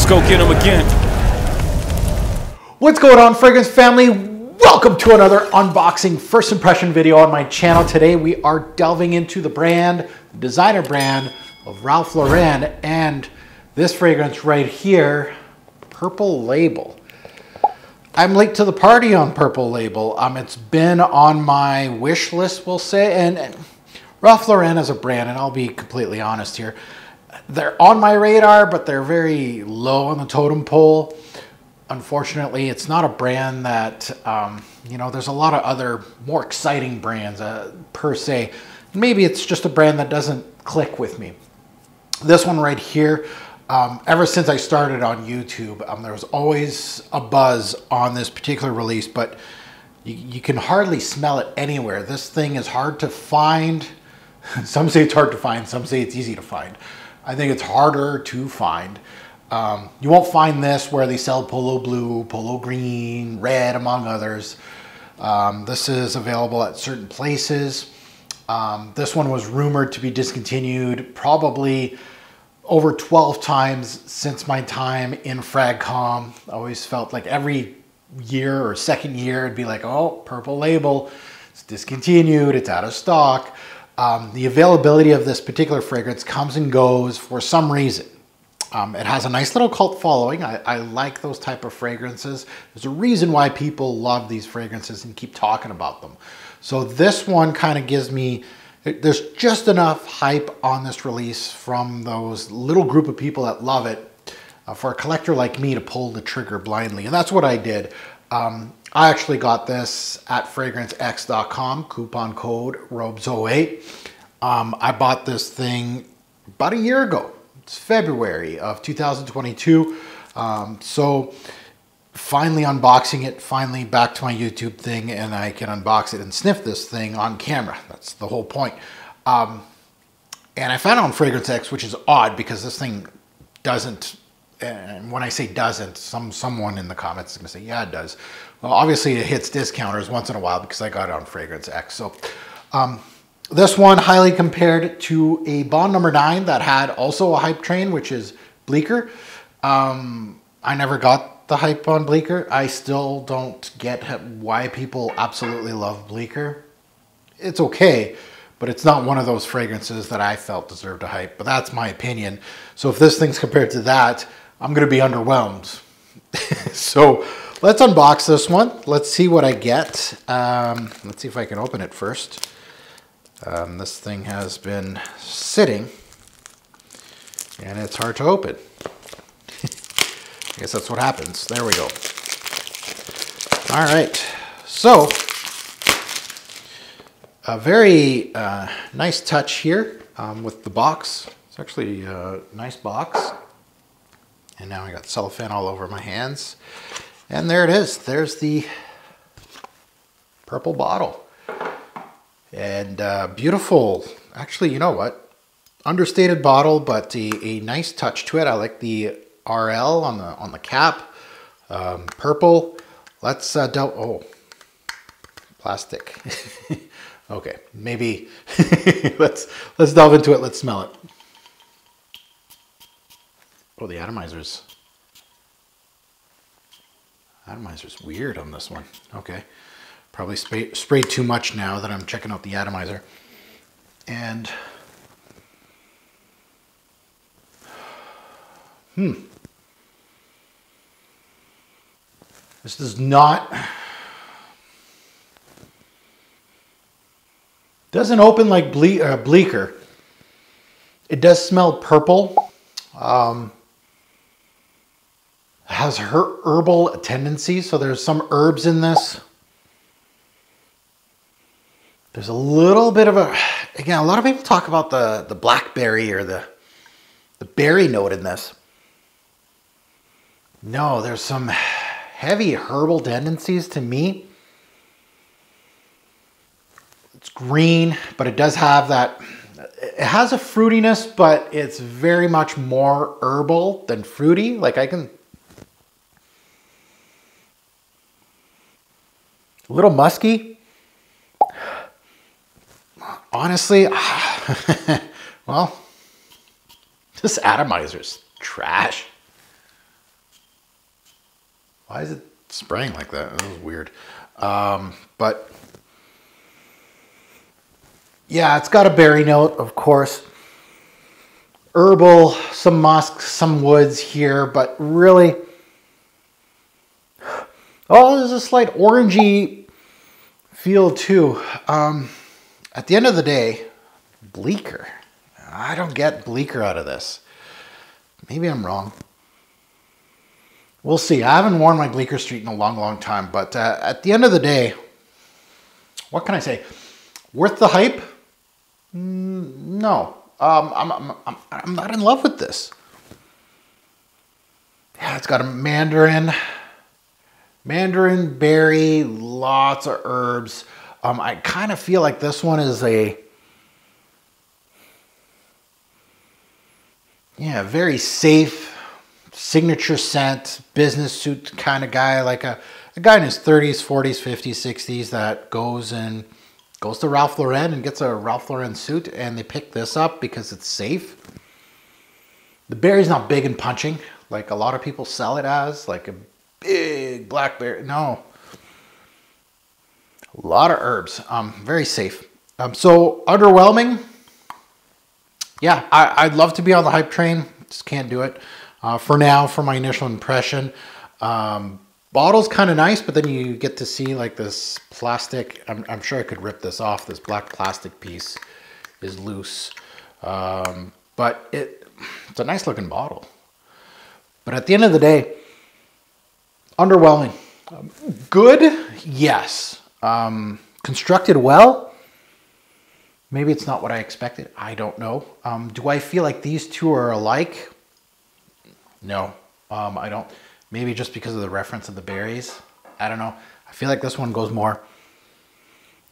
go get them again. What's going on, fragrance family? Welcome to another unboxing first impression video on my channel. Today we are delving into the brand, the designer brand of Ralph Lauren, and this fragrance right here, Purple Label. I'm late to the party on Purple Label. It's been on my wish list, we'll say, and Ralph Lauren as a brand, and I'll be completely honest here, they're on my radar, but they're very low on the totem pole. Unfortunately, it's not a brand that, there's a lot of other more exciting brands per se. Maybe it's just a brand that doesn't click with me. This one right here, ever since I started on YouTube, there was always a buzz on this particular release, but you can hardly smell it anywhere. This thing is hard to find. Some say it's hard to find, some say it's easy to find. I think it's harder to find. You won't find this where they sell Polo Blue, Polo Green, Red, among others. This is available at certain places. This one was rumored to be discontinued probably over 12 times since my time in Fragcom. I always felt like every year or second year it'd be like, oh, Purple Label, it's discontinued, it's out of stock. The availability of this particular fragrance comes and goes for some reason. It has a nice little cult following. I like those type of fragrances. There's a reason why people love these fragrances and keep talking about them. So this one kind of gives me, there's just enough hype on this release from those little group of people that love it for a collector like me to pull the trigger blindly. And that's what I did. I actually got this at fragrancex.com, coupon code ROBES08. I bought this thing about a year ago. It's February of 2022. So finally unboxing it, finally back to my YouTube thing, and I can unbox it and sniff this thing on camera. That's the whole point. And I found it on Fragrance X, which is odd because this thing doesn't, and when I say doesn't, someone in the comments is gonna say, yeah, it does. Well, obviously it hits discounters once in a while because I got it on Fragrance X. So this one highly compared to a Bond number 9 that had also a hype train, which is Bleecker. I never got the hype on Bleecker. I still don't get why people absolutely love Bleecker. It's okay, but it's not one of those fragrances that I felt deserved a hype, but that's my opinion. So if this thing's compared to that, I'm gonna be underwhelmed. So let's unbox this one. Let's see what I get. Let's see if I can open it first. This thing has been sitting and it's hard to open. I guess that's what happens. There we go. All right. So a very nice touch here with the box. It's actually a nice box. And now I got cellophane all over my hands. And there it is. There's the purple bottle. And beautiful, actually, you know what? Understated bottle, but a nice touch to it. I like the RL on the cap. Purple. Let's oh, plastic. Okay, maybe let's delve into it. Let's smell it. Oh, the atomizer's weird on this one. Okay. Probably sprayed too much now that I'm checking out the atomizer. And this does not, doesn't open like Bleecker. It does smell purple. Has herbal tendencies, so there's some herbs in this. There's a little bit of again, a lot of people talk about the blackberry or the berry note in this. No, there's some heavy herbal tendencies to me. It's green, but it does have that, it has a fruitiness, but it's very much more herbal than fruity. Like I can, a little musky. Honestly, well, this atomizer's trash. Why is it spraying like that? That was weird. But yeah, it's got a berry note, of course. Herbal, some musk, some woods here, but really, oh, there's a slight orangey feel too. At the end of the day, bleaker. I don't get bleaker out of this. Maybe I'm wrong. We'll see. I haven't worn my Bleecker Street in a long, long time, but at the end of the day, what can I say? Worth the hype? No. I'm not in love with this. Yeah, it's got a mandarin, berry, lots of herbs. I kind of feel like this one is a, yeah, very safe, signature scent, business suit kind of guy, like a guy in his 30s, 40s, 50s, 60s that goes to Ralph Lauren and gets a Ralph Lauren suit, and they pick this up because it's safe. The berry's not big and punching like a lot of people sell it as, like a big blackberry. No. A lot of herbs. Very safe. So underwhelming. Yeah, I'd love to be on the hype train. Just can't do it. For now, for my initial impression. Bottle's kind of nice, but then you get to see like this plastic. I'm sure I could rip this off. This black plastic piece is loose. But it's a nice looking bottle. But at the end of the day, underwhelming. Good, yes. Constructed well. Maybe it's not what I expected. I don't know. Do I feel like these two are alike? No, I don't. Maybe just because of the reference of the berries. I don't know. I feel like this one goes more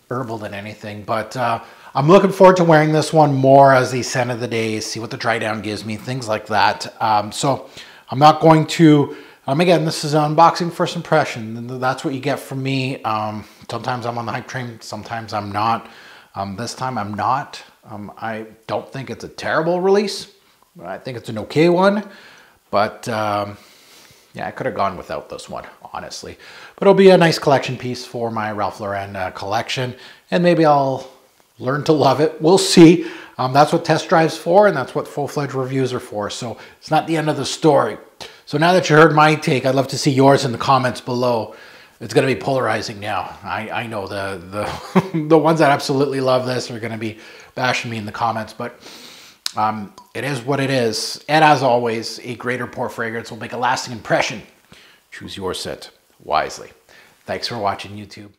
herbal than anything. But I'm looking forward to wearing this one more as the scent of the day, see what the dry down gives me, things like that. So I'm not going to, again, this is an unboxing first impression. And that's what you get from me. Sometimes I'm on the hype train, sometimes I'm not. This time I'm not. I don't think it's a terrible release. I think it's an okay one. But yeah, I could have gone without this one, honestly. But it'll be a nice collection piece for my Ralph Lauren collection. And maybe I'll learn to love it. We'll see. That's what test drive's for, and that's what full-fledged reviews are for. So it's not the end of the story. So now that you heard my take, I'd love to see yours in the comments below. It's going to be polarizing now. I know the ones that absolutely love this are going to be bashing me in the comments, but it is what it is. And as always, a great or poor fragrance will make a lasting impression. Choose your scent wisely. Thanks for watching, YouTube.